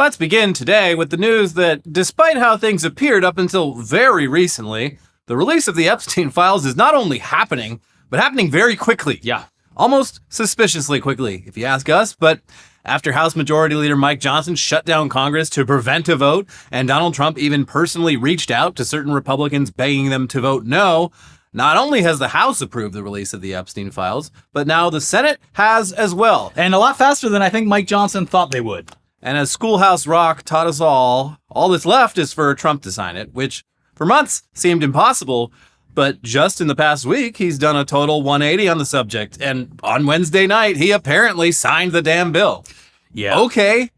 Let's begin today with the news that, despite how things appeared up until very recently, the release of the Epstein Files is not only happening, but happening very quickly. Yeah. Almost suspiciously quickly, if you ask us. But after House Majority Leader Mike Johnson shut down Congress to prevent a vote, and Donald Trump even personally reached out to certain Republicans begging them to vote no, not only has the House approved the release of the Epstein Files, but now the Senate has as well. And a lot faster than I think Mike Johnson thought they would. And as Schoolhouse Rock taught us all that's left is for Trump to sign it, which for months seemed impossible. But just in the past week, he's done a total 180 on the subject. And on Wednesday night, he apparently signed the damn bill. Yeah. Okay.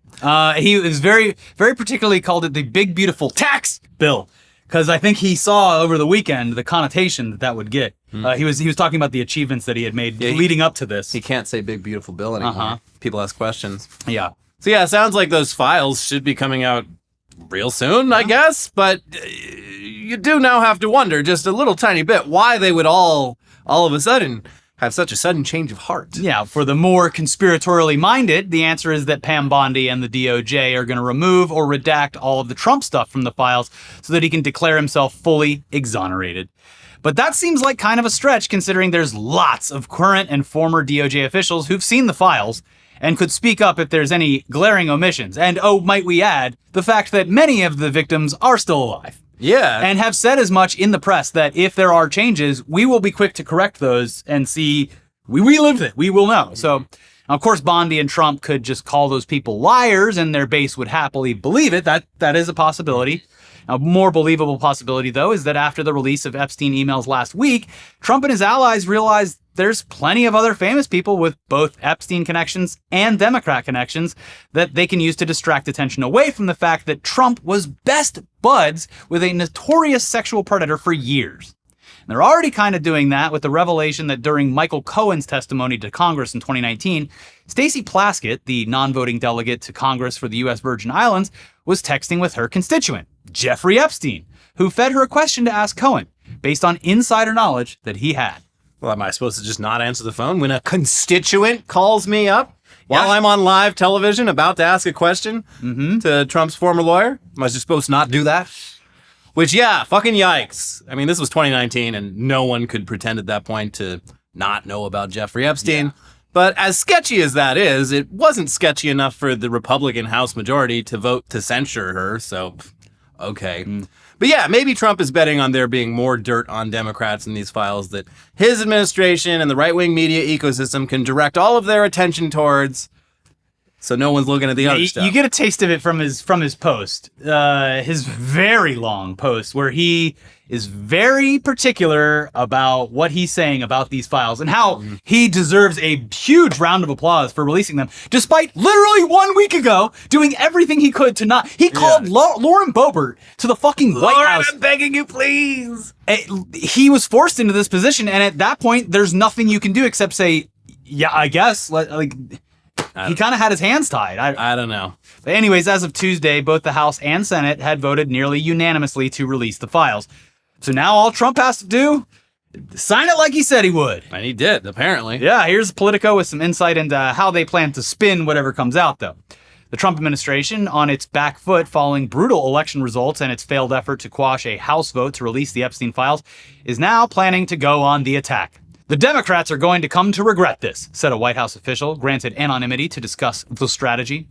He was very, very particularly called it the big, beautiful tax bill. Because I think he saw over the weekend the connotation that would get. He was talking about the achievements that he had made leading up to this. He can't say big, beautiful bill anymore. People ask questions. Yeah. So yeah, it sounds like those files should be coming out real soon, I guess. But you do now have to wonder just a little tiny bit why they would all of a sudden have such a sudden change of heart. Yeah, for the more conspiratorially minded, the answer is that Pam Bondi and the DOJ are going to remove or redact all of the Trump stuff from the files so that he can declare himself fully exonerated. But that seems like kind of a stretch considering there's lots of current and former DOJ officials who've seen the files and could speak up if there's any glaring omissions. And oh, might we add, the fact that many of the victims are still alive. Yeah. And have said as much in the press that if there are changes, we will be quick to correct those and see, we lived it, we will know. So, of course, Bondi and Trump could just call those people liars and their base would happily believe it. That is a possibility. A more believable possibility, though, is that after the release of Epstein emails last week, Trump and his allies realized there's plenty of other famous people with both Epstein connections and Democrat connections that they can use to distract attention away from the fact that Trump was best buds with a notorious sexual predator for years. And they're already kind of doing that with the revelation that during Michael Cohen's testimony to Congress in 2019, Stacey Plaskett, the non-voting delegate to Congress for the U.S. Virgin Islands, was texting with her constituent, Jeffrey Epstein, who fed her a question to ask Cohen based on insider knowledge that he had. Well, am I supposed to just not answer the phone when a constituent calls me up while I'm on live television about to ask a question to Trump's former lawyer? Am I just supposed to not do that? Which, yeah, fucking yikes. I mean, this was 2019 and no one could pretend at that point to not know about Jeffrey Epstein. Yeah. But as sketchy as that is, it wasn't sketchy enough for the Republican House majority to vote to censure her, so okay. But yeah, maybe Trump is betting on there being more dirt on Democrats in these files that his administration and the right-wing media ecosystem can direct all of their attention towards, so no one's looking at the other stuff. You get a taste of it from his post, his very long post, where he is very particular about what he's saying about these files and how he deserves a huge round of applause for releasing them, despite literally 1 week ago doing everything he could to not. He called Lauren Boebert to the fucking White House. I'm begging you, please. He was forced into this position, and at that point, there's nothing you can do except say, yeah, I guess. He kind of had his hands tied. I don't know. But anyways, as of Tuesday, both the House and Senate had voted nearly unanimously to release the files. So now all Trump has to do, sign it like he said he would. And he did, apparently. Yeah, here's Politico with some insight into how they plan to spin whatever comes out, though. The Trump administration, on its back foot following brutal election results and its failed effort to quash a House vote to release the Epstein files, is now planning to go on the attack. The Democrats are going to come to regret this, said a White House official, granted anonymity to discuss the strategy.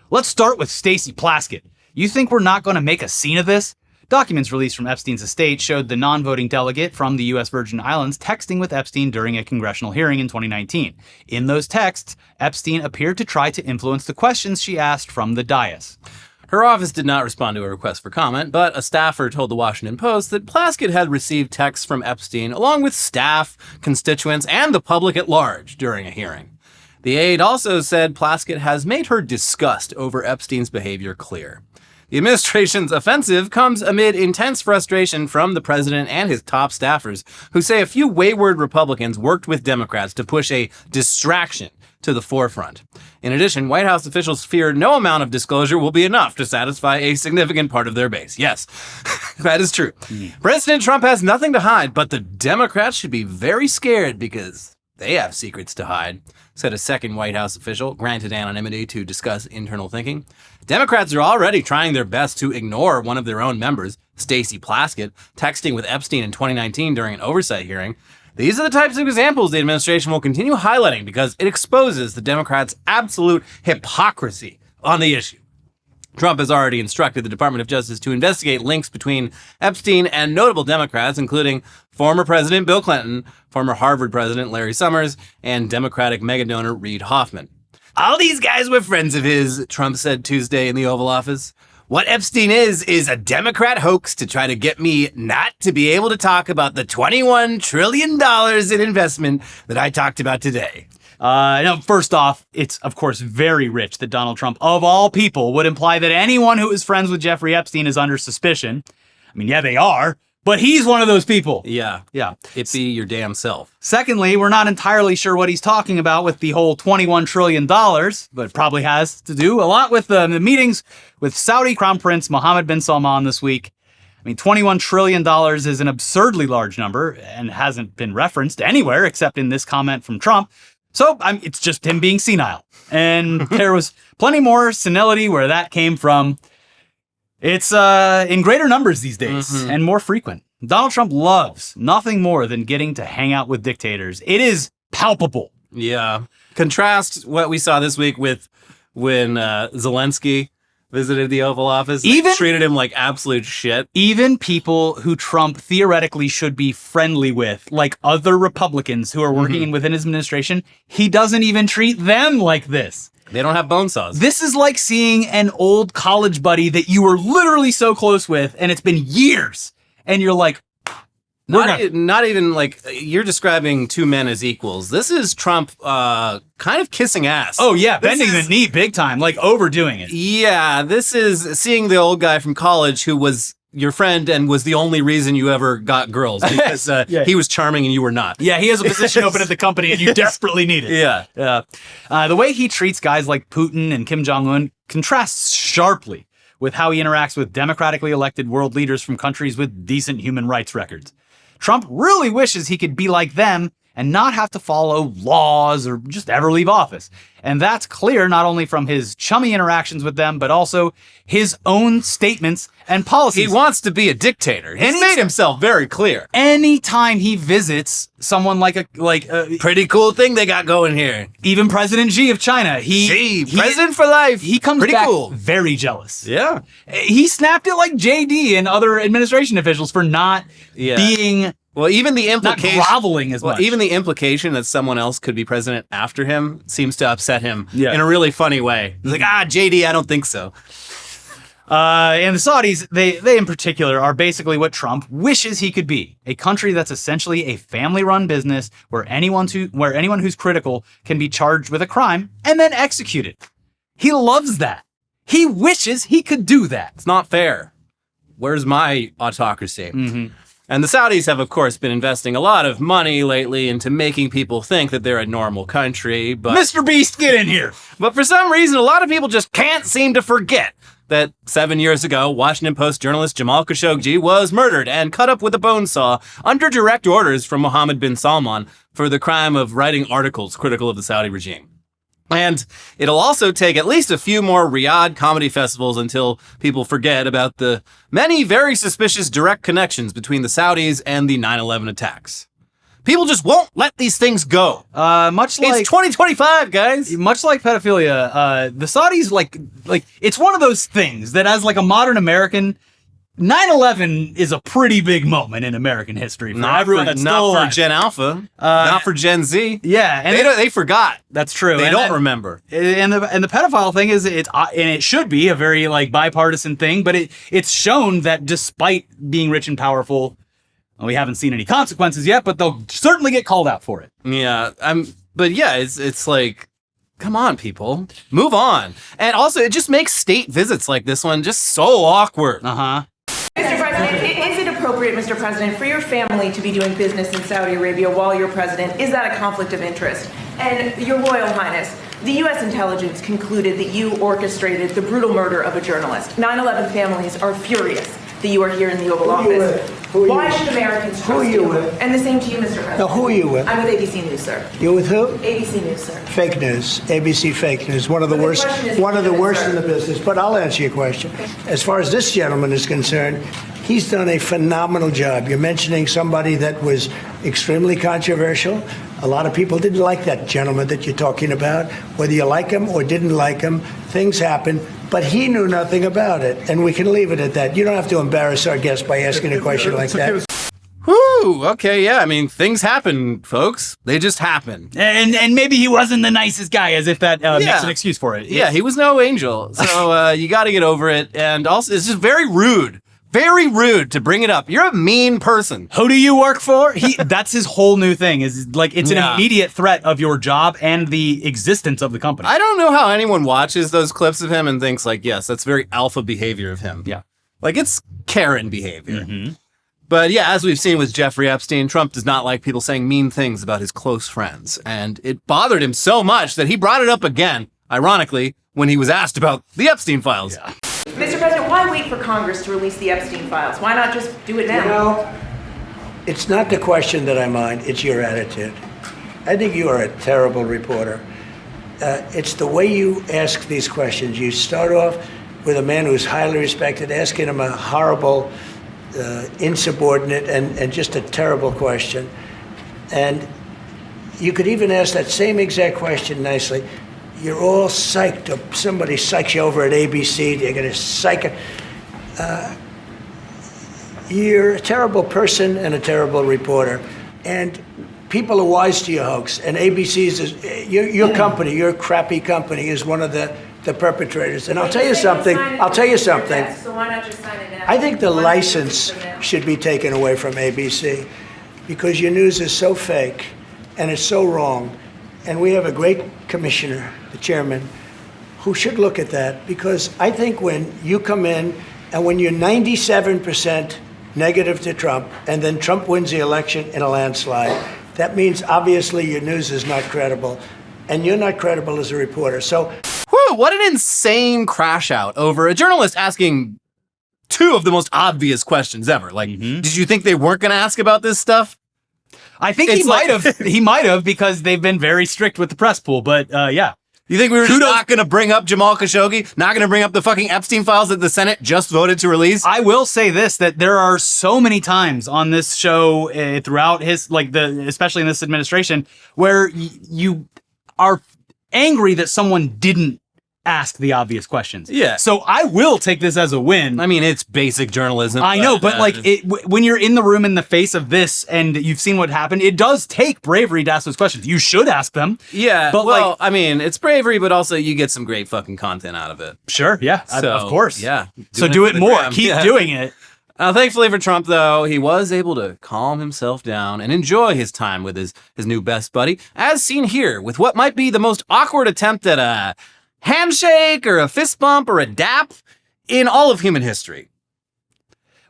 Let's start with Stacey Plaskett. You think we're not going to make a scene of this? Documents released from Epstein's estate showed the non-voting delegate from the U.S. Virgin Islands texting with Epstein during a congressional hearing in 2019. In those texts, Epstein appeared to try to influence the questions she asked from the dais. Her office did not respond to a request for comment, but a staffer told the Washington Post that Plaskett had received texts from Epstein along with staff, constituents, and the public at large during a hearing. The aide also said Plaskett has made her disgust over Epstein's behavior clear. The administration's offensive comes amid intense frustration from the president and his top staffers, who say a few wayward Republicans worked with Democrats to push a distraction to the forefront. In addition, White House officials fear no amount of disclosure will be enough to satisfy a significant part of their base. Yes, that is true. President Trump has nothing to hide, but the Democrats should be very scared because they have secrets to hide, said a second White House official, granted anonymity to discuss internal thinking. Democrats are already trying their best to ignore one of their own members, Stacey Plaskett, texting with Epstein in 2019 during an oversight hearing. These are the types of examples the administration will continue highlighting because it exposes the Democrats' absolute hypocrisy on the issue. Trump has already instructed the Department of Justice to investigate links between Epstein and notable Democrats, including former President Bill Clinton, former Harvard President Larry Summers, and Democratic megadonor Reid Hoffman. All these guys were friends of his, Trump said Tuesday in the Oval Office. What Epstein is a Democrat hoax to try to get me not to be able to talk about the $21 trillion in investment that I talked about today. First off, it's, of course, very rich that Donald Trump, of all people, would imply that anyone who is friends with Jeffrey Epstein is under suspicion. I mean, yeah, they are, but he's one of those people. Yeah. It be your damn self. Secondly, we're not entirely sure what he's talking about with the whole $21 trillion, but it probably has to do a lot with the meetings with Saudi Crown Prince Mohammed bin Salman this week. I mean, $21 trillion is an absurdly large number and hasn't been referenced anywhere except in this comment from Trump. So it's just him being senile. And there was plenty more senility where that came from. It's in greater numbers these days and more frequent. Donald Trump loves nothing more than getting to hang out with dictators. It is palpable. Yeah. Contrast what we saw this week with when Zelensky visited the Oval Office. They treated him like absolute shit. Even people who Trump theoretically should be friendly with, like other Republicans who are working within his administration, he doesn't even treat them like this. They don't have bone saws. This is like seeing an old college buddy that you were literally so close with, and it's been years, and you're like, not even like you're describing two men as equals. This is Trump kind of kissing ass. Oh, yeah, bending the knee big time, like overdoing it. Yeah, this is seeing the old guy from college who was your friend and was the only reason you ever got girls because he was charming and you were not. Yeah, he has a position open at the company and you desperately need it. Yeah. The way he treats guys like Putin and Kim Jong-un contrasts sharply with how he interacts with democratically elected world leaders from countries with decent human rights records. Trump really wishes he could be like them and not have to follow laws or just ever leave office. And that's clear not only from his chummy interactions with them, but also his own statements and policies. He wants to be a dictator. He's made himself very clear. Anytime he visits someone like a pretty cool thing they got going here. Even President Xi of China, president for life. He comes pretty back cool. Very jealous. Yeah. He snapped it like JD and other administration officials for not being... Well, even the implication, not groveling as much. Even the implication that someone else could be president after him seems to upset him in a really funny way. He's like, JD, I don't think so. And the Saudis, they in particular are basically what Trump wishes he could be. A country that's essentially a family-run business where anyone who's critical can be charged with a crime and then executed. He loves that. He wishes he could do that. It's not fair. Where's my autocracy? And the Saudis have, of course, been investing a lot of money lately into making people think that they're a normal country. But Mr. Beast, get in here. But for some reason, a lot of people just can't seem to forget that 7 years ago, Washington Post journalist Jamal Khashoggi was murdered and cut up with a bone saw under direct orders from Mohammed bin Salman for the crime of writing articles critical of the Saudi regime. And it'll also take at least a few more Riyadh comedy festivals until people forget about the many very suspicious direct connections between the Saudis and the 9/11 attacks. People just won't let these things go. It's 2025, guys. Much like pedophilia, the Saudis like it's one of those things that as like a modern American, 9/11 is a pretty big moment in American history for everyone that's still alive. Not for Gen Alpha, not for Gen Z. Yeah, and they forgot. That's true. They don't remember. And the pedophile thing is and it should be a very like bipartisan thing, but it's shown that despite being rich and powerful, we haven't seen any consequences yet, but they'll certainly get called out for it. Yeah, but yeah, it's like, come on, people, move on. And also, it just makes state visits like this one just so awkward. Mr. President, is it appropriate, Mr. President, for your family to be doing business in Saudi Arabia while you're president? Is that a conflict of interest? And Your Royal Highness, the U.S. intelligence concluded that you orchestrated the brutal murder of a journalist. 9/11 families are furious. that you are here in the Oval Office. Why should Americans trust you? And the same to you, Mr. President. Now, who are you with? I'm with ABC News, sir. You're with who? ABC News, sir. Fake news. ABC fake news. One of the worst in the business. But I'll answer your question. As far as this gentleman is concerned, he's done a phenomenal job. You're mentioning somebody that was extremely controversial. A lot of people didn't like that gentleman that you're talking about. Whether you like him or didn't like him, things happen. But he knew nothing about it. And we can leave it at that. You don't have to embarrass our guest by asking a question like that. Whew, okay, yeah, I mean, things happen, folks. They just happen. And maybe he wasn't the nicest guy, as if that makes an excuse for it. Yeah, he was no angel. So you got to get over it. And also, it's just very rude. Very rude to bring it up. You're a mean person. Who do you work for? That's his whole new thing. Is like it's an immediate threat of your job and the existence of the company. I don't know how anyone watches those clips of him and thinks like, yes, that's very alpha behavior of him. Yeah. Like it's Karen behavior. But yeah, as we've seen with Jeffrey Epstein, Trump does not like people saying mean things about his close friends. And it bothered him so much that he brought it up again, ironically, when he was asked about the Epstein Files. Yeah. Mr. President, why wait for Congress to release the Epstein Files? Why not just do it now? You know, it's not the question that I mind, it's your attitude. I think you are a terrible reporter. It's the way you ask these questions. You start off with a man who's highly respected, asking him a horrible, insubordinate, and just a terrible question. And you could even ask that same exact question nicely. You're all psyched up. Somebody psychs you over at ABC. They're going to psych. You're a terrible person and a terrible reporter. And people are wise to your hoax. And ABC's, your company, your crappy company, is one of the perpetrators. And I'll tell you something. So why not just sign it now? I think the license should be taken away from ABC because your news is so fake and it's so wrong. And we have a great commissioner, the chairman, who should look at that because I think when you come in and when you're 97% negative to Trump and then Trump wins the election in a landslide, that means obviously your news is not credible and you're not credible as a reporter. So, whew, what an insane crash out over a journalist asking two of the most obvious questions ever. Like, did you think they weren't going to ask about this stuff? I think he might have because they've been very strict with the press pool, but yeah. You think we were just not going to bring up Jamal Khashoggi? Not going to bring up the fucking Epstein Files that the Senate just voted to release? I will say this, that there are so many times on this show throughout his, especially in this administration, where you are angry that someone didn't ask the obvious questions. Yeah. So I will take this as a win. I mean, it's basic journalism. I know, but when you're in the room in the face of this and you've seen what happened, it does take bravery to ask those questions. You should ask them. Yeah, but I mean, it's bravery, but also you get some great fucking content out of it. Sure, yeah, So, of course. Yeah. So do it more. Keep doing it. Thankfully for Trump, though, he was able to calm himself down and enjoy his time with his new best buddy, as seen here with what might be the most awkward attempt at a handshake or a fist bump or a dap in all of human history.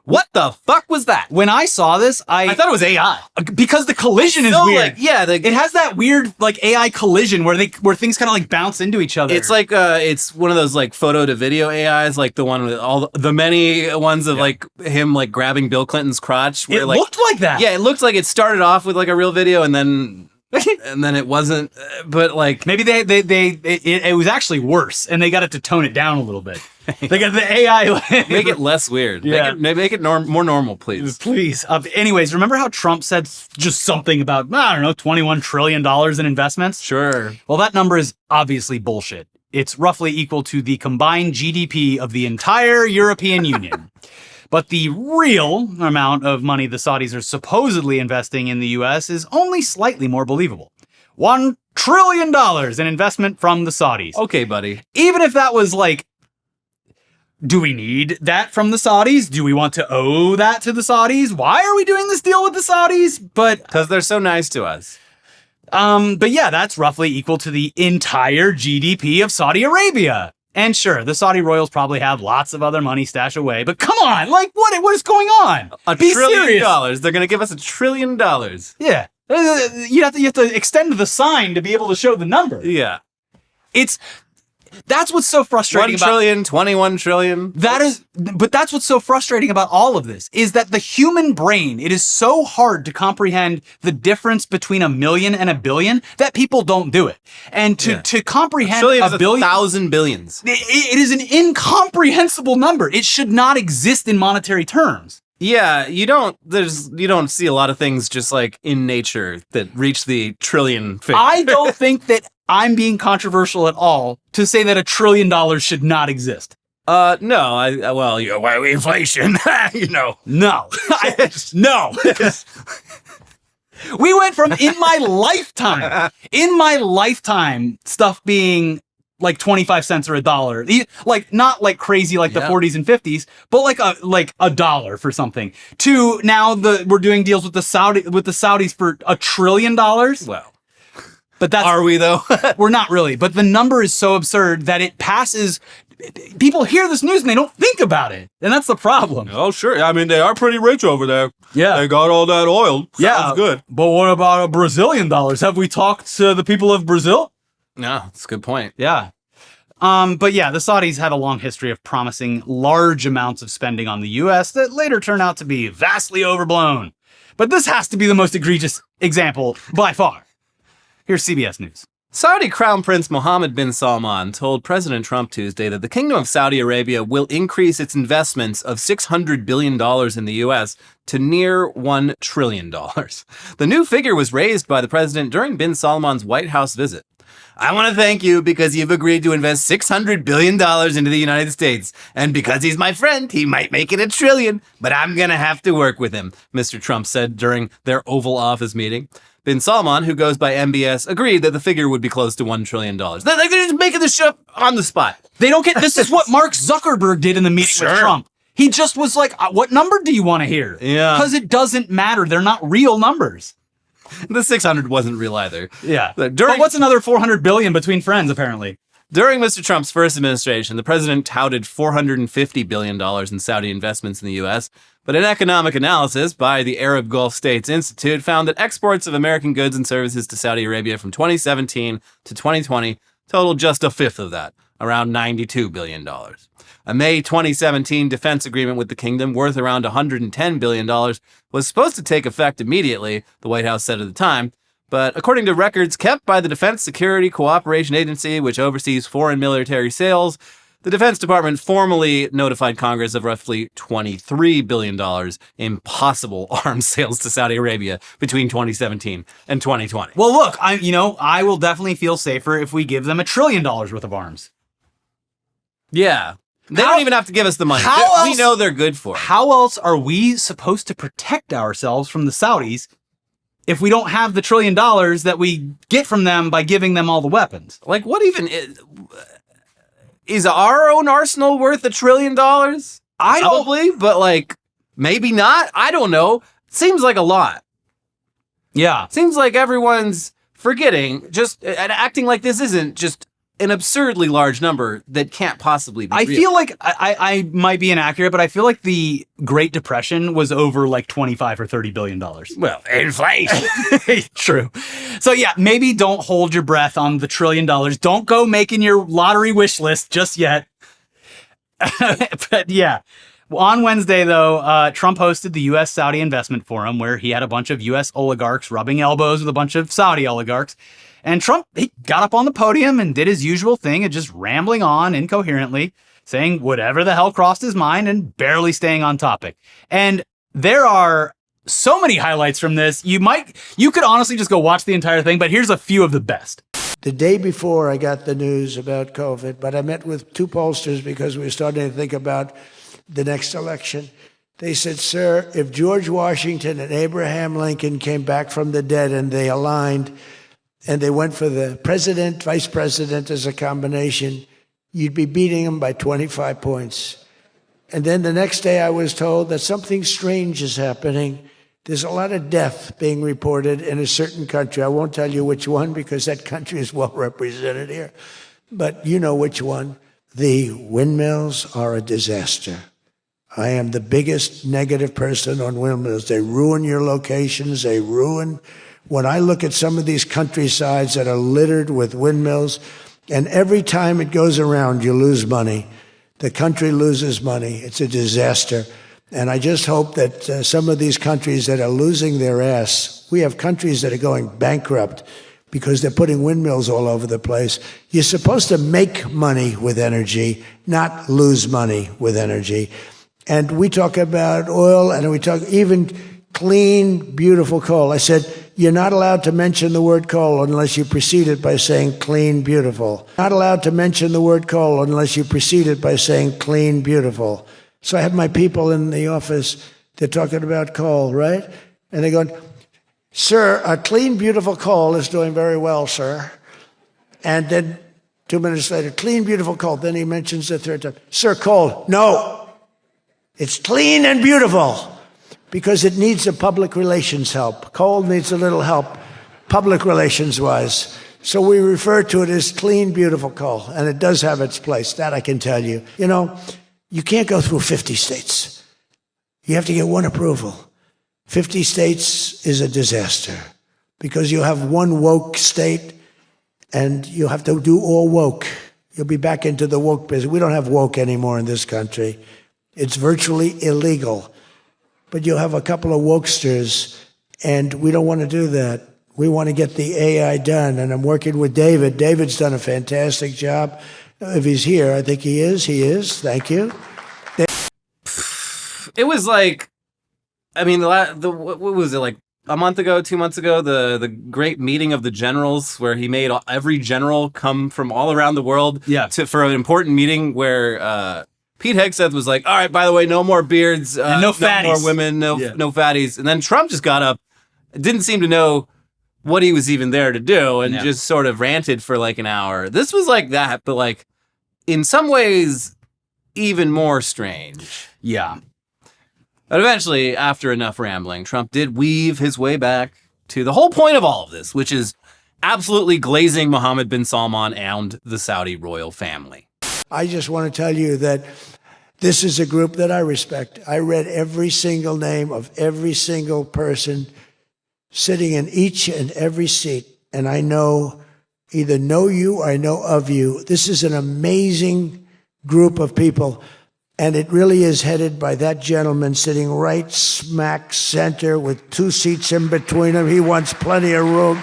What the fuck was that? When I saw this, I thought it was AI. Because the collision is weird. It has that weird AI collision where things kind of bounce into each other. It's like it's one of those photo to video AIs, like the one with all the many ones of him grabbing Bill Clinton's crotch. Where, it looked like that. Yeah, it looked like it started off with a real video and then it wasn't. But maybe it was actually worse and they got it to tone it down a little bit. They got the AI. Make it less weird. Yeah. Make it more normal, please. Please. Anyways, remember how Trump said just something about, I don't know, $21 trillion in investments? Sure. Well, that number is obviously bullshit. It's roughly equal to the combined GDP of the entire European Union. But the real amount of money the Saudis are supposedly investing in the U.S. is only slightly more believable. $1 trillion in investment from the Saudis. Okay, buddy. Even if that was do we need that from the Saudis? Do we want to owe that to the Saudis? Why are we doing this deal with the Saudis? Because they're so nice to us. But yeah, that's roughly equal to the entire GDP of Saudi Arabia. And sure, the Saudi royals probably have lots of other money stashed away, but come on, what is going on? $1 trillion. They're going to give us $1 trillion. Yeah. You have to extend the sign to be able to show the number. Yeah. That's what's so frustrating 1 trillion, 21 trillion. but that's what's so frustrating about all of this is that the human brain, it is so hard to comprehend the difference between a million and a billion that people don't do it. And to comprehend a billion, 1,000 billions. It is an incomprehensible number. It should not exist in monetary terms. Yeah, you don't see a lot of things just like in nature that reach the trillion figure. I don't think that I'm being controversial at all to say that $1 trillion should not exist. No, well, inflation, No. No. We went from in my lifetime, stuff being like 25 cents or $1, like not like crazy like the 40s and 50s, but like $1 for something. To now we're doing deals with the Saudis for $1 trillion. Well, but are we though? We're not really. But the number is so absurd that it passes. People hear this news and they don't think about it, and that's the problem. Oh, sure. I mean, they are pretty rich over there. Yeah, they got all that oil. Sounds good. But what about Brazilian dollars? Have we talked to the people of Brazil? No, that's a good point. Yeah. But yeah, the Saudis had a long history of promising large amounts of spending on the U.S. that later turn out to be vastly overblown. But this has to be the most egregious example by far. Here's CBS News. Saudi Crown Prince Mohammed bin Salman told President Trump Tuesday that the Kingdom of Saudi Arabia will increase its investments of $600 billion in the U.S. to near $1 trillion. The new figure was raised by the president during bin Salman's White House visit. I want to thank you because you've agreed to invest $600 billion into the United States. And because he's my friend, he might make it $1 trillion, but I'm going to have to work with him, Mr. Trump said during their Oval Office meeting. Bin Salman, who goes by MBS, agreed that the figure would be close to $1 trillion. They're just making this shit up on the spot. They don't get, this is what Mark Zuckerberg did in the meeting with Trump. He just was like, what number do you want to hear? Yeah. Because it doesn't matter. They're not real numbers. The 600 wasn't real either. Yeah. But what's another 400 billion between friends, apparently? During Mr. Trump's first administration, the president touted $450 billion in Saudi investments in the U.S., but an economic analysis by the Arab Gulf States Institute found that exports of American goods and services to Saudi Arabia from 2017 to 2020 totaled just a fifth of that, around $92 billion. A May 2017 defense agreement with the kingdom, worth around $110 billion, was supposed to take effect immediately, the White House said at the time. But according to records kept by the Defense Security Cooperation Agency, which oversees foreign military sales, the Defense Department formally notified Congress of roughly $23 billion in possible arms sales to Saudi Arabia between 2017 and 2020. Well, look, I will definitely feel safer if we give them $1 trillion worth of arms. Yeah. They don't even have to give us the money. We know they're good for it. How else are we supposed to protect ourselves from the Saudis if we don't have the $1 trillion that we get from them by giving them all the weapons? Like, what even is our own arsenal worth $1 trillion? Probably, but like, maybe not. I don't know. Seems like a lot. Yeah. Seems like everyone's forgetting and acting like this isn't just an absurdly large number that can't possibly be real. Feel like I might be inaccurate, but I feel like the Great Depression was over like 25 or $30 billion. Well, inflation. True. So yeah, maybe don't hold your breath on the $1 trillion. Don't go making your lottery wish list just yet. But yeah. On Wednesday, though, Trump hosted the U.S.-Saudi Investment Forum, where he had a bunch of U.S. oligarchs rubbing elbows with a bunch of Saudi oligarchs. And Trump, he got up on the podium and did his usual thing of just rambling on incoherently, saying whatever the hell crossed his mind and barely staying on topic. And there are so many highlights from this. You could honestly just go watch the entire thing, but here's a few of the best. The day before I got the news about COVID, but I met with two pollsters because we were starting to think about the next election. They said, sir, if George Washington and Abraham Lincoln came back from the dead and they aligned and they went for the president, vice president as a combination, you'd be beating them by 25 points. And then the next day I was told that something strange is happening. There's a lot of death being reported in a certain country. I won't tell you which one because that country is well represented here. But you know which one. The windmills are a disaster. I am the biggest negative person on windmills. They ruin your locations. When I look at some of these countrysides that are littered with windmills, And every time it goes around, you lose money. The country loses money. It's a disaster. And I just hope that some of these countries that are losing their ass, we have countries that are going bankrupt because they're putting windmills all over the place. You're supposed to make money with energy, not lose money with energy. And we talk about oil, and we talk even clean, beautiful coal. I said, you're not allowed to mention the word coal unless you precede it by saying clean, beautiful. Not allowed to mention the word coal unless you precede it by saying clean, beautiful. So I have my people in the office, they're talking about coal, right? And they're going, sir, a clean, beautiful coal is doing very well, sir. And then 2 minutes later, clean, beautiful coal. Then he mentions the third time, sir, coal. No, it's clean and beautiful. Because it needs a public relations help. Coal needs a little help, public relations-wise. So we refer to it as clean, beautiful coal, and it does have its place. That I can tell you. You know, you can't go through 50 states. You have to get one approval. 50 states is a disaster because you have one woke state, and you have to do all woke. You'll be back into the woke business. We don't have woke anymore in this country. It's virtually illegal. But you'll have a couple of wokesters, and we don't want to do that. We want to get the AI done, and I'm working with David. David's done a fantastic job. If he's here, I think he is. He is. Thank you. It was like, I mean, what was it, like a month ago, 2 months ago, the great meeting of the generals where he made every general come from all around the world for an important meeting where Pete Hegseth was like, all right, by the way, no more beards, and no fatties. No more women, no fatties. And then Trump just got up, didn't seem to know what he was even there to do, and just sort of ranted for like an hour. This was like that, but like in some ways, even more strange. Yeah. But eventually, after enough rambling, Trump did weave his way back to the whole point of all of this, which is absolutely glazing Mohammed bin Salman and the Saudi royal family. I just want to tell you that this is a group that I respect. I read every single name of every single person sitting in each and every seat, and I either know you or I know of you. This is an amazing group of people, and it really is headed by that gentleman sitting right smack center with 2 seats in between him. He wants plenty of room.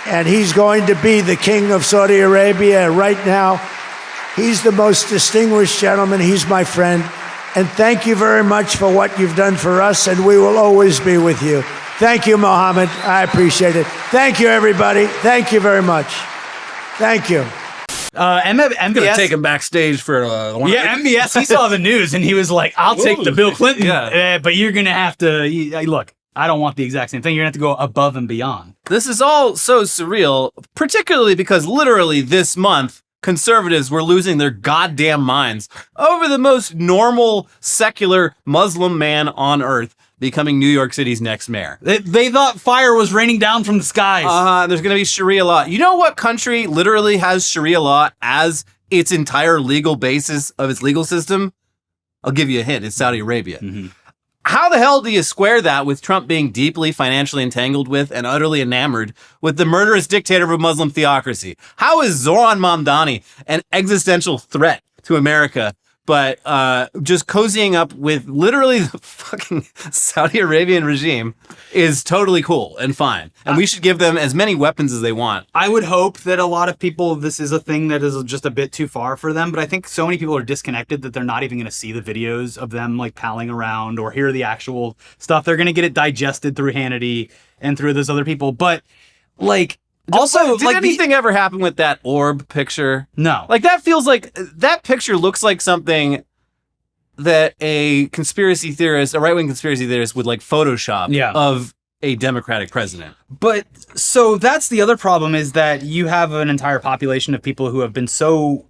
And he's going to be the king of Saudi Arabia right now. He's the most distinguished gentleman. He's my friend. And thank you very much for what you've done for us, and we will always be with you. Thank you, Mohammed. I appreciate it. Thank you, everybody. Thank you very much. Thank you. MBS, I'm going to take him backstage for MBS, he saw the news, and he was like, I'll take the Bill Clinton, but you're going to have to, look, I don't want the exact same thing. You're going to have to go above and beyond. This is all so surreal, particularly because literally this month, conservatives were losing their goddamn minds over the most normal, secular Muslim man on earth becoming New York City's next mayor. They thought fire was raining down from the skies. There's going to be Sharia law. You know what country literally has Sharia law as its entire legal basis of its legal system? I'll give you a hint. It's Saudi Arabia. Mm-hmm. How the hell do you square that with Trump being deeply financially entangled with and utterly enamored with the murderous dictator of a Muslim theocracy? How is Zoran Mamdani an existential threat to America, but just cozying up with literally the fucking Saudi Arabian regime is totally cool and fine. And we should give them as many weapons as they want. I would hope that a lot of people, this is a thing that is just a bit too far for them, but I think so many people are disconnected that they're not even going to see the videos of them like palling around or hear the actual stuff. They're going to get it digested through Hannity and through those other people. But like, also, did anything ever happen with that orb picture? No. Like, that feels like, that picture looks like something that a conspiracy theorist, a right-wing conspiracy theorist would like Photoshop of a Democratic president. But so that's the other problem, is that you have an entire population of people who have been so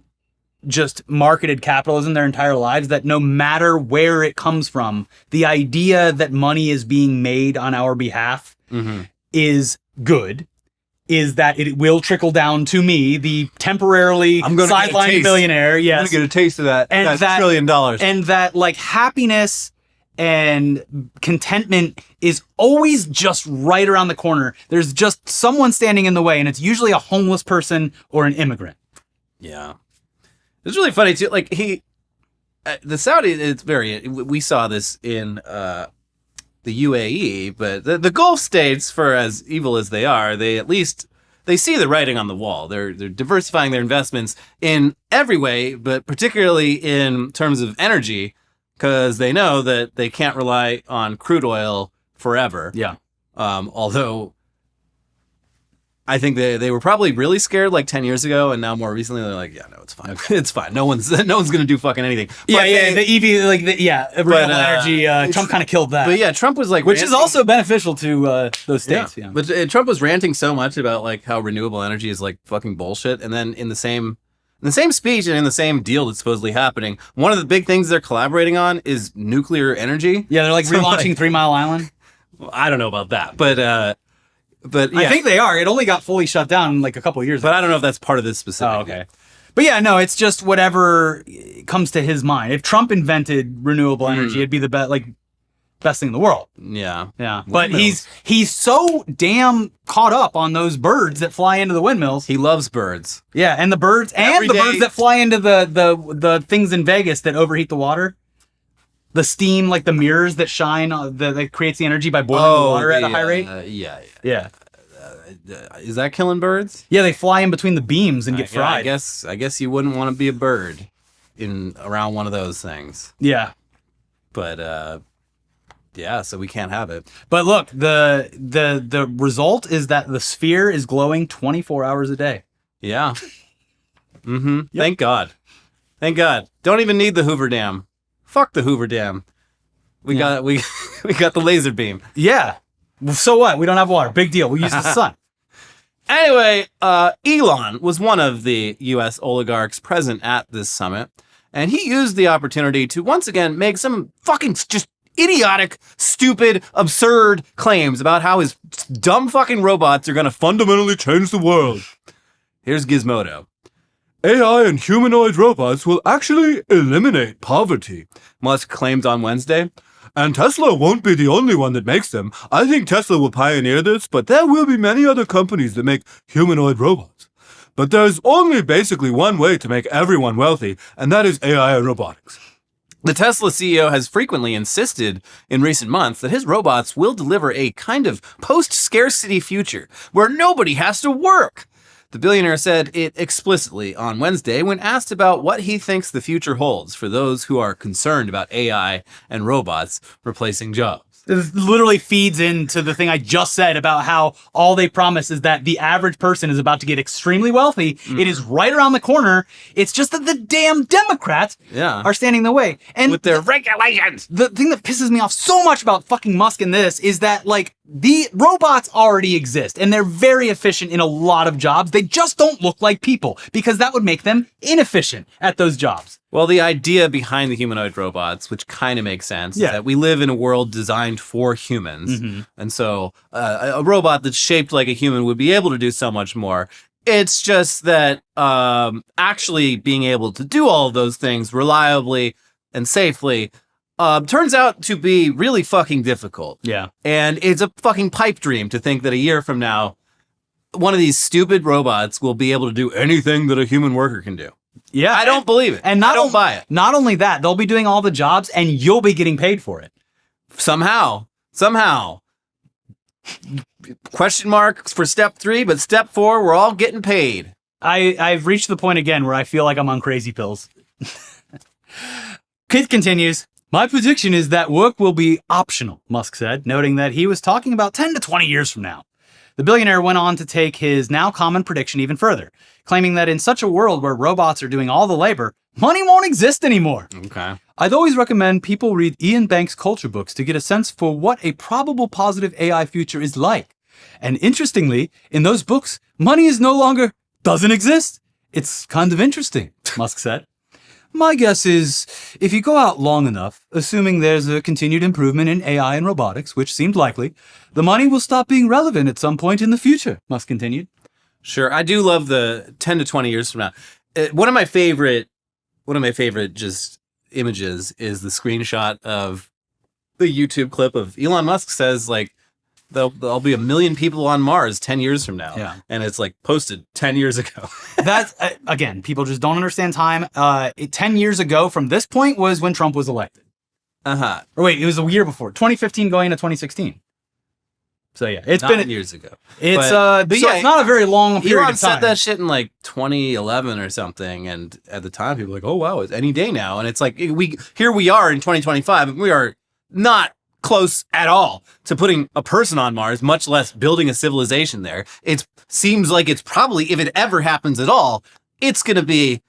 just marketed capitalism their entire lives that no matter where it comes from, the idea that money is being made on our behalf is good. Is that it will trickle down to me, the temporarily sidelined billionaire. Yes. I'm going to get a taste of that $1 trillion. And that like happiness and contentment is always just right around the corner. There's just someone standing in the way, and it's usually a homeless person or an immigrant. Yeah. It's really funny too. Like the Saudi, we saw this in the UAE, but the Gulf states, for as evil as they are, they see the writing on the wall. They're diversifying their investments in every way, but particularly in terms of energy, because they know that they can't rely on crude oil forever. Yeah. Although I think they were probably really scared like 10 years ago, and now more recently they're like, yeah, no, it's fine. It's fine. No one's gonna do fucking anything. The EV, renewable energy. Trump kind of killed that. But yeah, Trump was like, which is also beneficial to those states. Yeah. But Trump was ranting so much about like how renewable energy is like fucking bullshit, and then in the same speech and in the same deal that's supposedly happening, one of the big things they're collaborating on is nuclear energy. Yeah, they're like relaunching 3 Mile Island. Well, I don't know about that, but yeah. I think they are. It only got fully shut down like a couple of years ago. But I don't know if that's part of this specific. Oh, okay. But yeah, no, it's just whatever comes to his mind. If Trump invented renewable energy, it'd be the best thing in the world. Yeah. Yeah. But he's so damn caught up on those birds that fly into the windmills. He loves birds. Yeah, and the birds birds that fly into the things in Vegas that overheat the water. The steam, like the mirrors that shine, that creates the energy by boiling the water at a high rate. Yeah. Is that killing birds? Yeah, they fly in between the beams and get fried. I guess you wouldn't want to be a bird around one of those things. Yeah. But yeah, so we can't have it. But look, the result is that the sphere is glowing 24 hours a day. Yeah. Mm-hmm. Yep. Thank God. Thank God. Don't even need the Hoover Dam. Fuck the Hoover Dam. We got the laser beam. Yeah. So what? We don't have water. Big deal. We use the sun. Anyway, Elon was one of the U.S. oligarchs present at this summit, and he used the opportunity to once again make some fucking just idiotic, stupid, absurd claims about how his dumb fucking robots are going to fundamentally change the world. Here's Gizmodo. AI and humanoid robots will actually eliminate poverty, Musk claimed on Wednesday. And Tesla won't be the only one that makes them. I think Tesla will pioneer this, but there will be many other companies that make humanoid robots. But there's only basically one way to make everyone wealthy, and that is AI and robotics. The Tesla CEO has frequently insisted in recent months that his robots will deliver a kind of post-scarcity future where nobody has to work. The billionaire said it explicitly on Wednesday when asked about what he thinks the future holds for those who are concerned about AI and robots replacing jobs. This literally feeds into the thing I just said about how all they promise is that the average person is about to get extremely wealthy. Mm. It is right around the corner. It's just that the damn Democrats are standing in the way. And with their regulations. The thing that pisses me off so much about fucking Musk in this is that, like, the robots already exist and they're very efficient in a lot of jobs. They just don't look like people because that would make them inefficient at those jobs. Well, the idea behind the humanoid robots, which kind of makes sense, is that we live in a world designed for humans. Mm-hmm. And so a robot that's shaped like a human would be able to do so much more. It's just that actually being able to do all of those things reliably and safely turns out to be really fucking difficult. Yeah. And it's a fucking pipe dream to think that a year from now, one of these stupid robots will be able to do anything that a human worker can do. Yeah. I don't believe it. And I don't buy it. Not only that, they'll be doing all the jobs and you'll be getting paid for it. Somehow. Question mark for step 3, but step 4, we're all getting paid. I've reached the point again where I feel like I'm on crazy pills. Kid continues. My prediction is that work will be optional, Musk said, noting that he was talking about 10 to 20 years from now. The billionaire went on to take his now common prediction even further, claiming that in such a world where robots are doing all the labor, money won't exist anymore. Okay. I'd always recommend people read Ian Banks' culture books to get a sense for what a probable positive AI future is like. And interestingly, in those books, money doesn't exist. It's kind of interesting, Musk said. My guess is, if you go out long enough, assuming there's a continued improvement in AI and robotics, which seemed likely, the money will stop being relevant at some point in the future, Musk continued. Sure, I do love the 10 to 20 years from now. One of my favorite just images is the screenshot of the YouTube clip of Elon Musk says like there'll be 1 million people on Mars 10 years from now. Yeah. And it's like posted 10 years ago. That's again, people just don't understand time. 10 years ago from this point was when Trump was elected. Uh-huh. Or wait, it was a year before. 2015 going into 2016. So yeah, it's Not been years ago. It's But so yeah, it's not a very long period Elon of time. said that shit in like 2011 or something, and at the time people were like, "Oh wow, it's any day now." And it's like here we are in 2025, and we are not close at all to putting a person on Mars, much less building a civilization there. It seems like it's probably, if it ever happens at all, it's going to be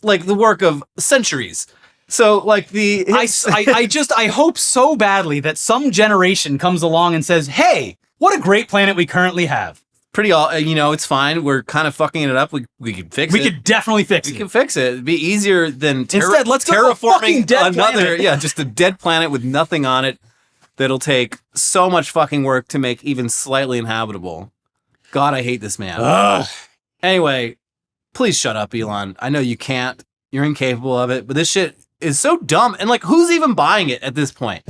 like the work of centuries. So like I hope so badly that some generation comes along and says, "Hey, what a great planet we currently have. pretty all, it's fine. We're kind of fucking it up. We could fix it. We could definitely fix We it. can fix it. It'd be easier than Instead, let's go to a fucking terraforming dead another, planet. yeah, just a dead planet with nothing on it that'll take so much fucking work to make even slightly inhabitable. God, I hate this man. Ugh. Anyway, please shut up, Elon. I know you can't. You're incapable of it, but this shit is so dumb. And like, who's even buying it at this point?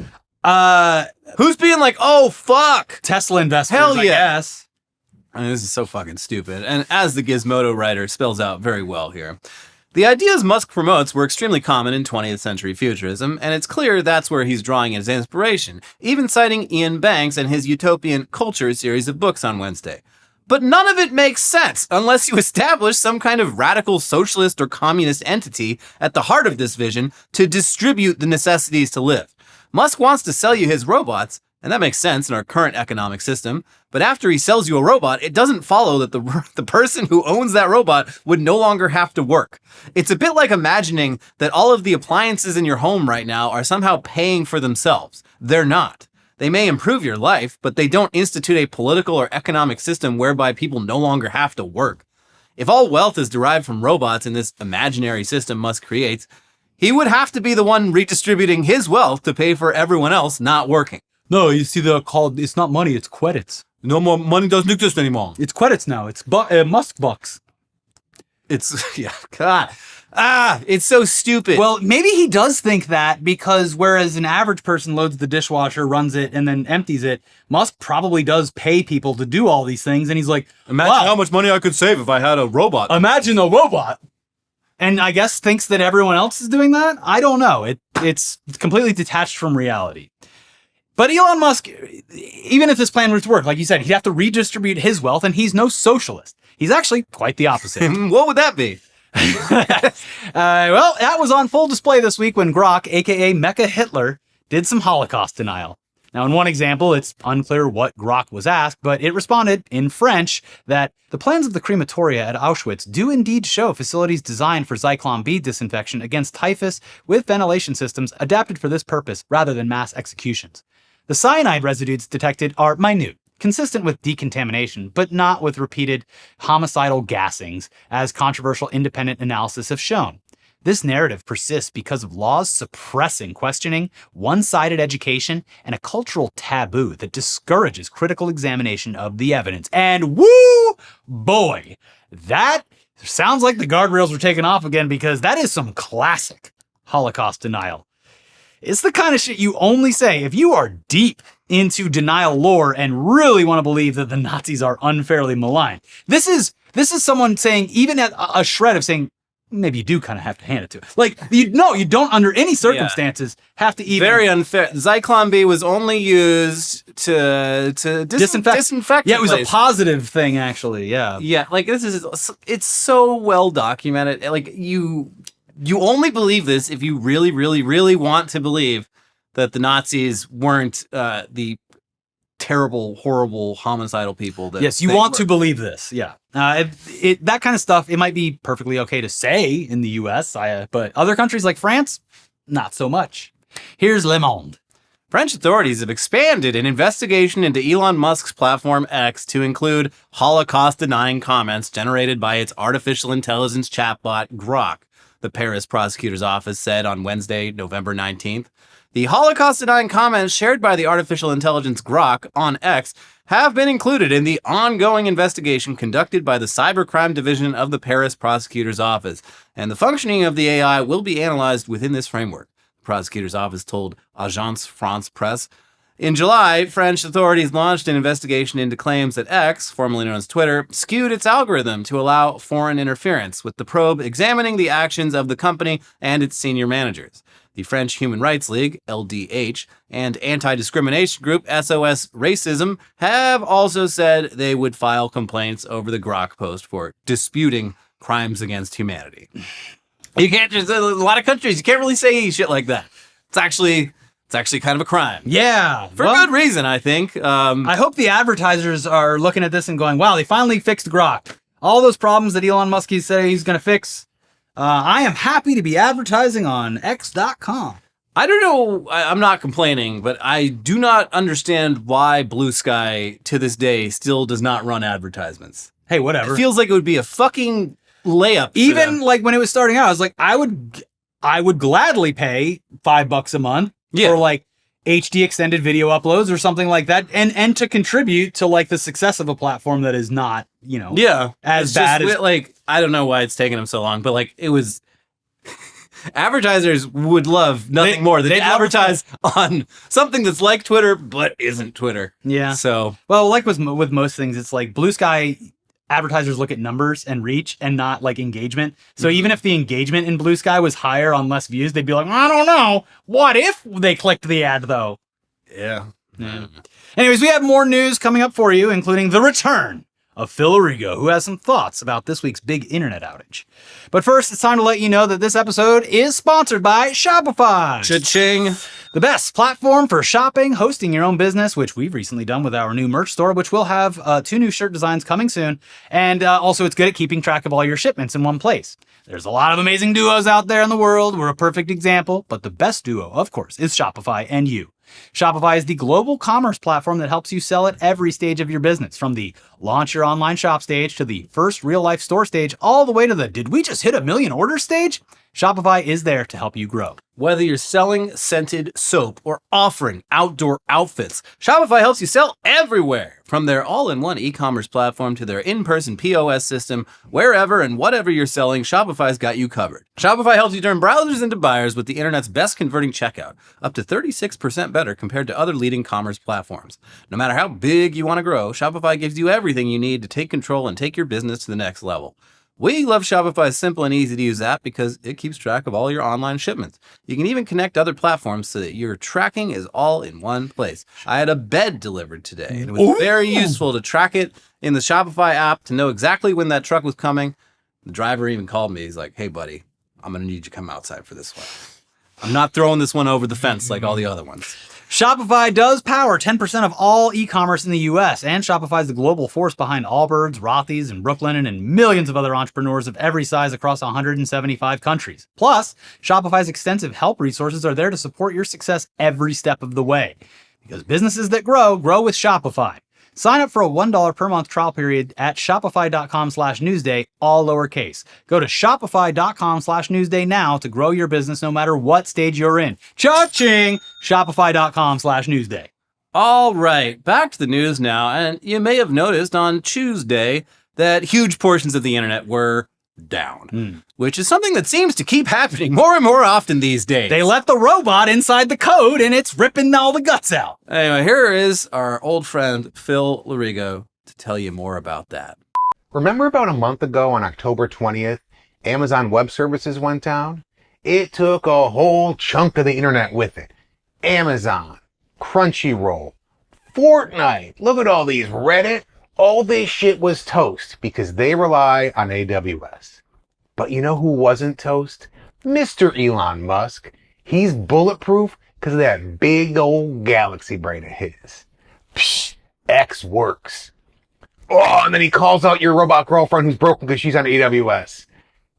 Who's being like, oh, fuck? Tesla investors, Hell I yeah. guess. I mean, this is so fucking stupid. And as the Gizmodo writer spells out very well here, the ideas Musk promotes were extremely common in 20th century futurism, and it's clear that's where he's drawing his inspiration, even citing Ian Banks and his Utopian Culture series of books on Wednesday. But none of it makes sense unless you establish some kind of radical socialist or communist entity at the heart of this vision to distribute the necessities to live. Musk wants to sell you his robots, and that makes sense in our current economic system. But after he sells you a robot, it doesn't follow that the person who owns that robot would no longer have to work. It's a bit like imagining that all of the appliances in your home right now are somehow paying for themselves. They're not. They may improve your life, but they don't institute a political or economic system whereby people no longer have to work. If all wealth is derived from robots in this imaginary system Musk creates, he would have to be the one redistributing his wealth to pay for everyone else not working. No, you see, they're called, it's not money, it's credits. No more money doesn't exist anymore. It's credits now. It's Musk bucks. It's, yeah, God. It's so stupid. Well, maybe he does think that because whereas an average person loads the dishwasher, runs it, and then empties it, Musk probably does pay people to do all these things. And he's like, imagine wow, how much money I could save if I had a robot. imagine a robot. And I guess thinks that everyone else is doing that? I don't know. It's completely detached from reality. But Elon Musk, even if this plan were to work, like you said, he'd have to redistribute his wealth, and he's no socialist. He's actually quite the opposite. What would that be? Well, that was on full display this week when Grok, aka Mecha Hitler, did some Holocaust denial. Now, in one example, it's unclear what Grok was asked, but it responded in French that the plans of the crematoria at Auschwitz do indeed show facilities designed for Zyklon B disinfection against typhus with ventilation systems adapted for this purpose rather than mass executions. The cyanide residues detected are minute, consistent with decontamination, but not with repeated homicidal gassings, as controversial independent analysis have shown. This narrative persists because of laws suppressing questioning, one-sided education, and a cultural taboo that discourages critical examination of the evidence. And woo, boy, that sounds like the guardrails were taken off again, because that is some classic Holocaust denial. It's the kind of shit you only say if you are deep into denial lore and really want to believe that the Nazis are unfairly maligned. This is someone saying, even at a shred of saying, maybe you do kind of have to hand it to it. Like, you don't under any circumstances have to even... Very unfair. Zyklon B was only used to disinfect. Yeah, it was the place. a positive thing, actually, yeah. Yeah, like it's so well documented. Like you only believe this if you really, really, really want to believe that the Nazis weren't the terrible, horrible, homicidal people. That yes, you they want were. to believe this, yeah. That kind of stuff, it might be perfectly okay to say in the U.S., but other countries like France, not so much. Here's Le Monde. French authorities have expanded an investigation into Elon Musk's platform X to include Holocaust-denying comments generated by its artificial intelligence chatbot Grok, the Paris prosecutor's office said on Wednesday, November 19th. The Holocaust-denying comments shared by the artificial intelligence Grok on X have been included in the ongoing investigation conducted by the Cybercrime Division of the Paris prosecutor's office, and the functioning of the AI will be analyzed within this framework. prosecutor's office told Agence France Presse. In July, French authorities launched an investigation into claims that X, formerly known as Twitter, skewed its algorithm to allow foreign interference, with the probe examining the actions of the company and its senior managers. The French Human Rights League, LDH, and anti-discrimination group SOS Racism have also said they would file complaints over the Grok post for disputing crimes against humanity. You can't just, a lot of countries, you can't really say shit like that. It's actually kind of a crime. Yeah. For good reason, I think. I hope the advertisers are looking at this and going, wow, they finally fixed Grok. All those problems that Elon Musk said he's going to fix. I am happy to be advertising on X.com. I don't know. I'm not complaining, but I do not understand why Blue Sky to this day still does not run advertisements. Hey, whatever. It feels like it would be a fucking layup. Even like when it was starting out, I was like, I would gladly pay $5 a month for like HD extended video uploads or something like that, and to contribute to like the success of a platform that is not, as bad as like, I don't know why it's taken them so long, but like it was. Advertisers would love nothing more than to advertise on something that's like Twitter but isn't Twitter. Yeah. So, well, like with most things, it's like Blue Sky advertisers look at numbers and reach and not like engagement. So even if the engagement in Blue Sky was higher on less views, they'd be like, I don't know. What if they clicked the ad though? Yeah. Anyways, we have more news coming up for you, including the return of Phil Arrigo, who has some thoughts about this week's big internet outage. But first, it's time to let you know that this episode is sponsored by Shopify. Cha-ching. The best platform for shopping, hosting your own business, which we've recently done with our new merch store, which will have 2 new shirt designs coming soon. And also, it's good at keeping track of all your shipments in one place. There's a lot of amazing duos out there in the world. We're a perfect example, but the best duo, of course, is Shopify and you. Shopify is the global commerce platform that helps you sell at every stage of your business, from the launch your online shop stage to the first real-life store stage, all the way to the did we just hit 1 million orders stage? Shopify is there to help you grow. Whether you're selling scented soap or offering outdoor outfits, Shopify helps you sell everywhere. From their all-in-one e-commerce platform to their in-person POS system, wherever and whatever you're selling, Shopify's got you covered. Shopify helps you turn browsers into buyers with the internet's best converting checkout, up to 36% better compared to other leading commerce platforms. No matter how big you want to grow, Shopify gives you everything you need to take control and take your business to the next level. We love Shopify's simple and easy to use app because it keeps track of all your online shipments. You can even connect other platforms so that your tracking is all in one place. I had a bed delivered today, and it was very useful to track it in the Shopify app to know exactly when that truck was coming. The driver even called me. He's like, hey, buddy, I'm going to need you to come outside for this one. I'm not throwing this one over the fence like all the other ones. Shopify does power 10% of all e-commerce in the US, and Shopify is the global force behind Allbirds, Rothy's, and Brooklinen, and millions of other entrepreneurs of every size across 175 countries. Plus, Shopify's extensive help resources are there to support your success every step of the way. Because businesses that grow with Shopify. Sign up for a $1 per month trial period at shopify.com/newsday, all lowercase. Go to shopify.com/newsday now to grow your business no matter what stage you're in. Cha-ching! Shopify.com/newsday. All right, back to the news now. And you may have noticed on Tuesday that huge portions of the internet were down, which is something that seems to keep happening more and more often these days. They let the robot inside the code and it's ripping all the guts out. Anyway, here is our old friend Phil Larigo to tell you more about that. Remember about a month ago on October 20th, Amazon Web Services went down? It took a whole chunk of the internet with it. Amazon, Crunchyroll, Fortnite, look at all these, Reddit. All this shit was toast because they rely on AWS. But you know who wasn't toast? Mr. Elon Musk. He's bulletproof because of that big old galaxy brain of his. Psh, X works. Oh, and then he calls out your robot girlfriend who's broken because she's on AWS.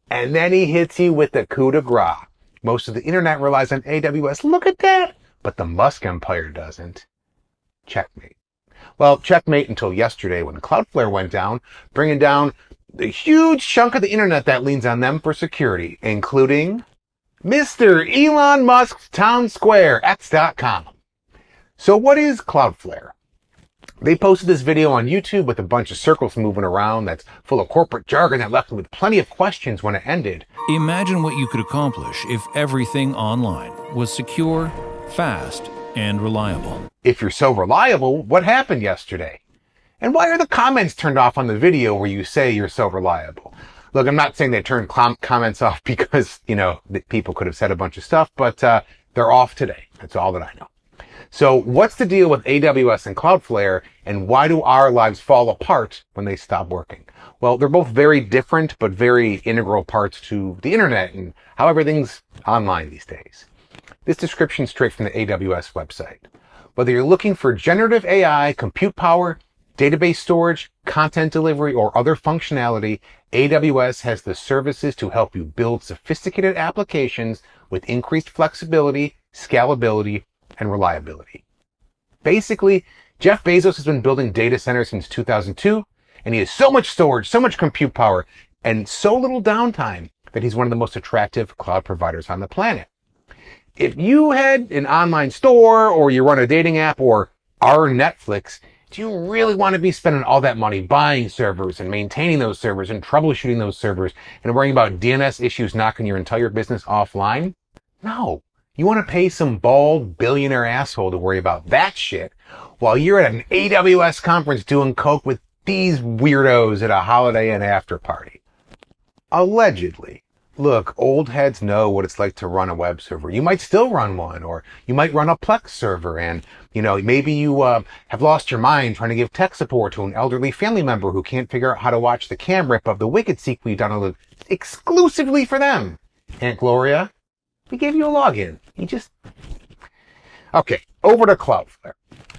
And then he hits you with the coup de grace. Most of the internet relies on AWS. Look at that. But the Musk empire doesn't. Checkmate. Well, checkmate until yesterday when Cloudflare went down, bringing down the huge chunk of the internet that leans on them for security, including Mr. Elon Musk's town square, X.com. So what is Cloudflare? They posted this video on YouTube with a bunch of circles moving around that's full of corporate jargon that left them with plenty of questions when it ended. Imagine what you could accomplish if everything online was secure, fast, and reliable. If you're so reliable, what happened yesterday? And why are the comments turned off on the video where you say you're so reliable? Look, I'm not saying they turned comments off because, people could have said a bunch of stuff, but they're off today. That's all that I know. So what's the deal with AWS and Cloudflare, and why do our lives fall apart when they stop working? Well, they're both very different, but very integral parts to the internet and how everything's online these days. This description straight from the AWS website. Whether you're looking for generative AI, compute power, database storage, content delivery, or other functionality, AWS has the services to help you build sophisticated applications with increased flexibility, scalability, and reliability. Basically, Jeff Bezos has been building data centers since 2002, and he has so much storage, so much compute power, and so little downtime that he's one of the most attractive cloud providers on the planet. If you had an online store, or you run a dating app, or are Netflix, do you really want to be spending all that money buying servers and maintaining those servers and troubleshooting those servers and worrying about DNS issues knocking your entire business offline? No. You want to pay some bald billionaire asshole to worry about that shit while you're at an AWS conference doing coke with these weirdos at a Holiday Inn after party. Allegedly. Look, old heads know what it's like to run a web server. You might still run one, or you might run a Plex server, and, maybe you have lost your mind trying to give tech support to an elderly family member who can't figure out how to watch the cam rip of the Wicked sequel you downloaded exclusively for them. Aunt Gloria, we gave you a login. Okay, over to Cloudflare.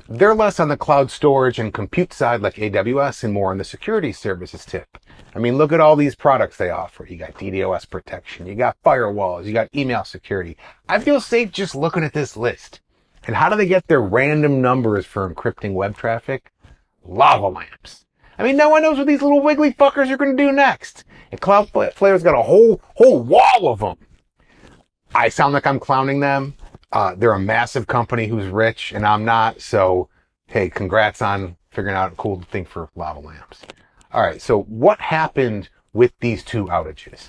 They're less on the cloud storage and compute side like AWS and more on the security services tip. I mean, look at all these products they offer. You got DDoS protection, you got firewalls, you got email security. I feel safe just looking at this list. And how do they get their random numbers for encrypting web traffic? Lava lamps. I mean, no one knows what these little wiggly fuckers are going to do next. And Cloudflare's got a whole wall of them. I sound like I'm clowning them. They're a massive company who's rich, and I'm not. So, hey, congrats on figuring out a cool thing for lava lamps. All right, so what happened with these two outages?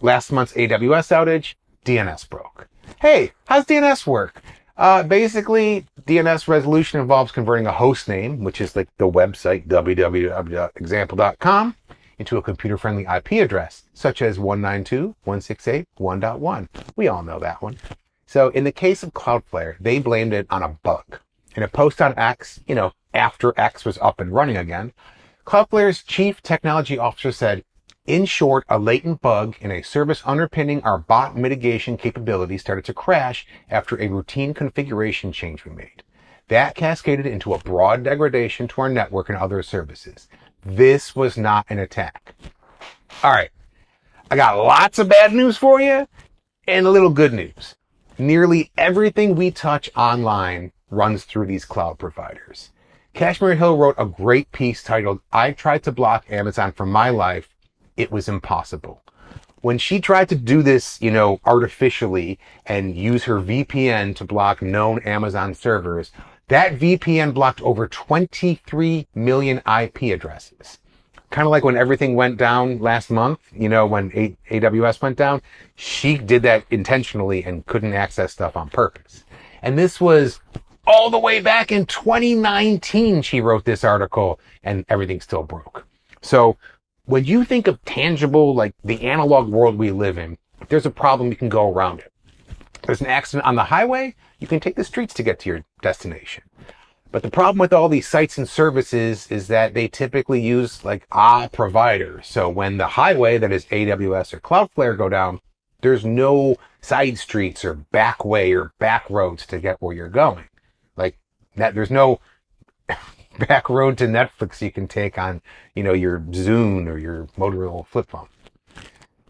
Last month's AWS outage, DNS broke. Hey, how's DNS work? Basically, DNS resolution involves converting a host name, which is like the website www.example.com, into a computer-friendly IP address, such as 192.168.1.1. We all know that one. So in the case of Cloudflare, they blamed it on a bug. In a post on X, after X was up and running again, Cloudflare's chief technology officer said, in short, a latent bug in a service underpinning our bot mitigation capability started to crash after a routine configuration change we made. That cascaded into a broad degradation to our network and other services. This was not an attack. All right, I got lots of bad news for you and a little good news. Nearly everything we touch online runs through these cloud providers. Kashmir Hill wrote a great piece titled, I Tried to Block Amazon from My Life. It was impossible. When she tried to do this, artificially and use her VPN to block known Amazon servers, that VPN blocked over 23 million IP addresses. Kind of like when everything went down last month, when AWS went down, she did that intentionally and couldn't access stuff on purpose. And this was all the way back in 2019, she wrote this article, and everything still broke. So when you think of tangible, like the analog world we live in, if there's a problem, you can go around it. There's an accident on the highway, you can take the streets to get to your destination. But the problem with all these sites and services is that they typically use like a provider. So when the highway, that is AWS or Cloudflare, go down, there's no side streets or back way or back roads to get where you're going. Like that, there's no back road to Netflix you can take on, your Zune or your Motorola flip phone.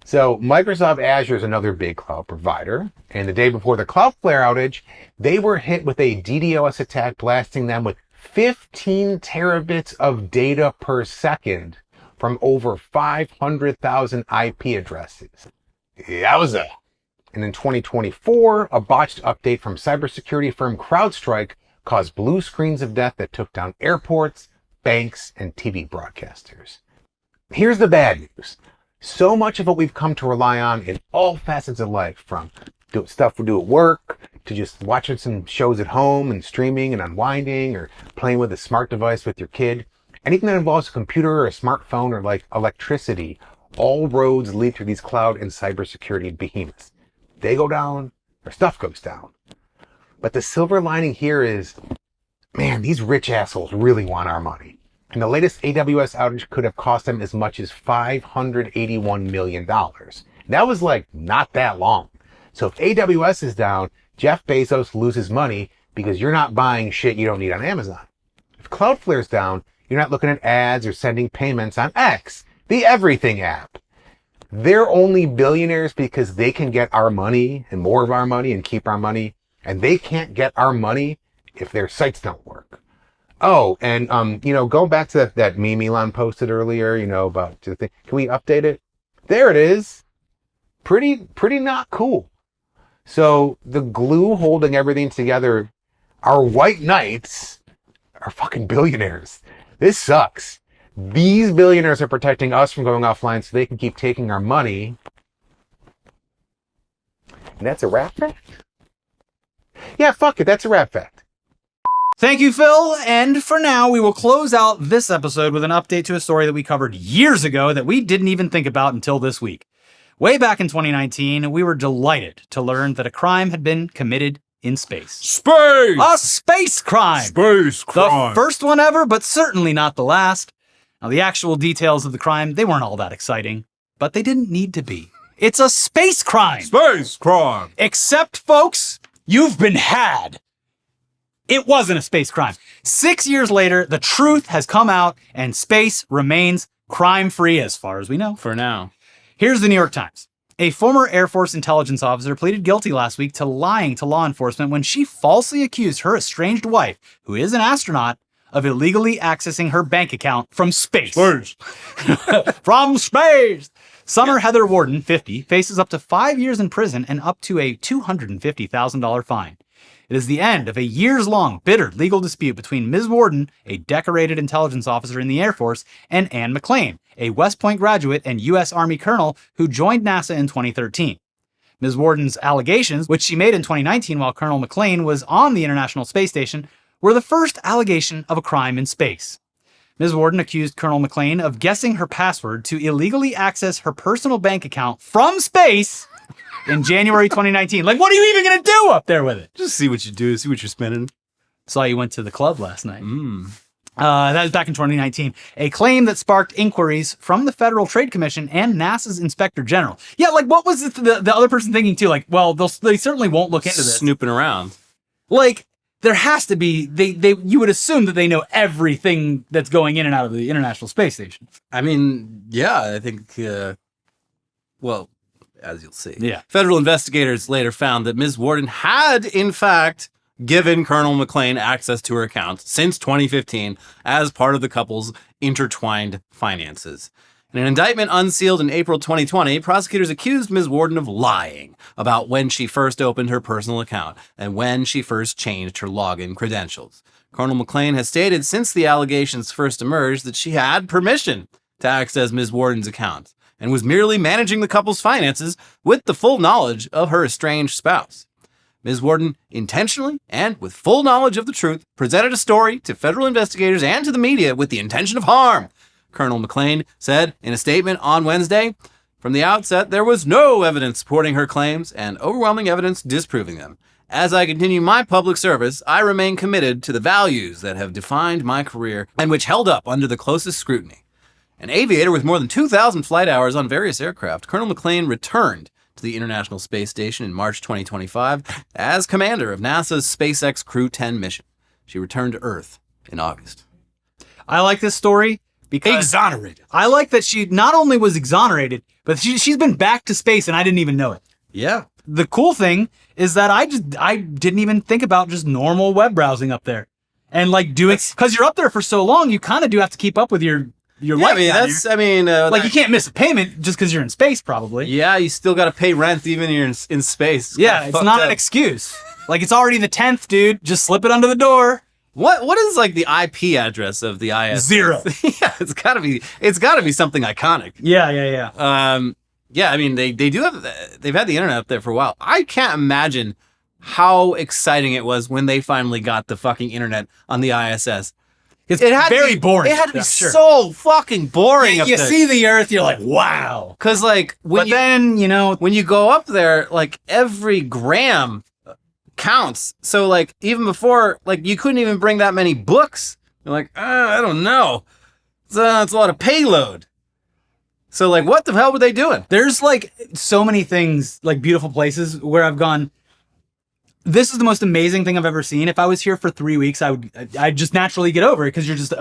So Microsoft Azure is another big cloud provider. And the day before the Cloudflare outage, they were hit with a DDoS attack, blasting them with 15 terabits of data per second from over 500,000 IP addresses. Yowza. And in 2024, a botched update from cybersecurity firm CrowdStrike caused blue screens of death that took down airports, banks, and TV broadcasters. Here's the bad news. So much of what we've come to rely on in all facets of life, from stuff we do at work, to just watching some shows at home and streaming and unwinding, or playing with a smart device with your kid, anything that involves a computer or a smartphone or like electricity, all roads lead through these cloud and cybersecurity behemoths. They go down, or stuff goes down. But the silver lining here is, man, these rich assholes really want our money. And the latest AWS outage could have cost them as much as $581 million. That was like not that long. So if AWS is down, Jeff Bezos loses money because you're not buying shit you don't need on Amazon. If Cloudflare's down, you're not looking at ads or sending payments on X, the everything app. They're only billionaires because they can get our money and more of our money and keep our money. And they can't get our money if their sites don't work. Oh, and, going back to that meme Elon posted earlier, about the thing. Can we update it? There it is. Pretty not cool. So the glue holding everything together, our white knights are fucking billionaires. This sucks. These billionaires are protecting us from going offline so they can keep taking our money. And that's a rap fact? Yeah, fuck it. That's a rap fact. Thank you, Phil. And for now, we will close out this episode with an update to a story that we covered years ago that we didn't even think about until this week. Way back in 2019, we were delighted to learn that a crime had been committed in space. Space! A space crime! Space crime! The first one ever, but certainly not the last. Now, the actual details of the crime, they weren't all that exciting, but they didn't need to be. It's a space crime! Space crime! Except, folks, you've been had. It wasn't a space crime. 6 years later, the truth has come out, and space remains crime-free as far as we know. For now. Here's the New York Times. A former Air Force intelligence officer pleaded guilty last week to lying to law enforcement when she falsely accused her estranged wife, who is an astronaut, of illegally accessing her bank account from space. From space! Summer Heather Warden, 50, faces up to 5 years in prison and up to a $250,000 fine. It is the end of a years-long, bitter legal dispute between Ms. Warden, a decorated intelligence officer in the Air Force, and Ann McClain, a West Point graduate and U.S. Army colonel who joined NASA in 2013. Ms. Warden's allegations, which she made in 2019 while Colonel McClain was on the International Space Station, were the first allegation of a crime in space. Ms. Warden accused Colonel McClain of guessing her password to illegally access her personal bank account from space in January 2019. Like, what are you even going to do up there with it? Just see what you do, see what you're spinning. Saw you went to the club last night. That was back in 2019. A claim that sparked inquiries from the Federal Trade Commission and NASA's Inspector General. Yeah, like, what was the other person thinking, too? Like, well, they certainly won't look into this. Snooping around. Like, there has to be, you would assume that they know everything that's going in and out of the International Space Station. I mean, yeah, I think, well, as you'll see. Yeah. Federal investigators later found that Ms. Warden had, in fact, given Colonel McClain access to her account since 2015 as part of the couple's intertwined finances. In an indictment unsealed in April 2020, prosecutors accused Ms. Warden of lying about when she first opened her personal account and when she first changed her login credentials. Colonel McClain has stated since the allegations first emerged that she had permission to access Ms. Warden's account and was merely managing the couple's finances with the full knowledge of her estranged spouse. Ms. Warden intentionally and with full knowledge of the truth presented a story to federal investigators and to the media with the intention of harm. Colonel McClain said in a statement on Wednesday, "From the outset, there was no evidence supporting her claims and overwhelming evidence disproving them. As I continue my public service, I remain committed to the values that have defined my career and which held up under the closest scrutiny." An aviator with more than 2,000 flight hours on various aircraft, Colonel McClain returned to the International Space Station in March 2025 as commander of NASA's SpaceX Crew 10 mission. She returned to Earth in August. I like this story because Exonerated. I like that she not only was exonerated, but she's been back to space and I didn't even know it. Yeah. The cool thing is that I didn't even think about just normal web browsing up there. And like doing, because you're up there for so long, you kind of do have to keep up with your life. I mean, you can't miss a payment just because you're in space, probably. Yeah, you still got to pay rent even when you're in space. Yeah, it's not an excuse. Like, it's already the 10th, dude. Just slip it under the door. What is like the IP address of the ISS? 0. Yeah, it's gotta be something iconic. Yeah. Yeah, I mean they've had the internet up there for a while. I can't imagine how exciting it was when they finally got the fucking internet on the ISS. It's Very boring. It had to be sure. so fucking boring. You see the Earth, you're like, wow. Because like when you go up there, like every gram counts. So like even before, like you couldn't even bring that many books. You're like, I don't know. It's a lot of payload. So like, what the hell were they doing? There's like so many things, like beautiful places where I've gone, this is the most amazing thing I've ever seen. If I was here for 3 weeks, I'd just naturally get over it because you're just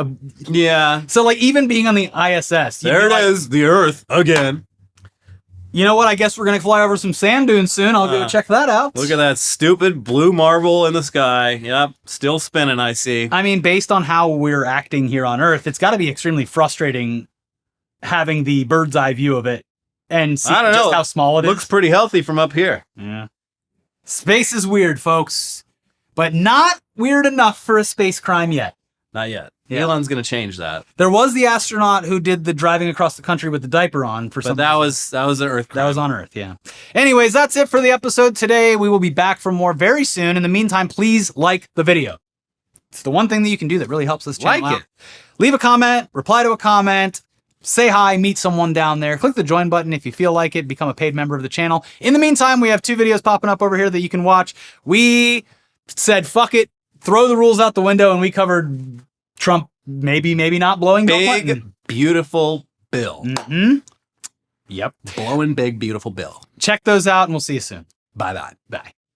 yeah. So like even being on the ISS, There it is, the Earth again. You know what? I guess we're gonna fly over some sand dunes soon. I'll go check that out. Look at that stupid blue marble in the sky. Yep, still spinning. I see. I mean, based on how we're acting here on Earth, it's got to be extremely frustrating having the bird's eye view of it and see just how small it is. Looks pretty healthy from up here. Yeah. Space is weird, folks, but not weird enough for a space crime yet. Not yet. Yeah. Elon's going to change that. There was the astronaut who did the driving across the country with the diaper on for some. That was an Earth crime. That was on Earth, yeah. Anyways, that's it for the episode today. We will be back for more very soon. In the meantime, please like the video. It's the one thing that you can do that really helps this channel out. Leave a comment, reply to a comment, say hi, meet someone down there. Click the join button if you feel like it. Become a paid member of the channel. In the meantime, we have 2 videos popping up over here that you can watch. We said, fuck it, throw the rules out the window, and we covered Trump maybe not blowing Bill Clinton. Big, beautiful bill. Mm-hmm. Yep. Blowing big, beautiful bill. Check those out, and we'll see you soon. Bye-bye. Bye.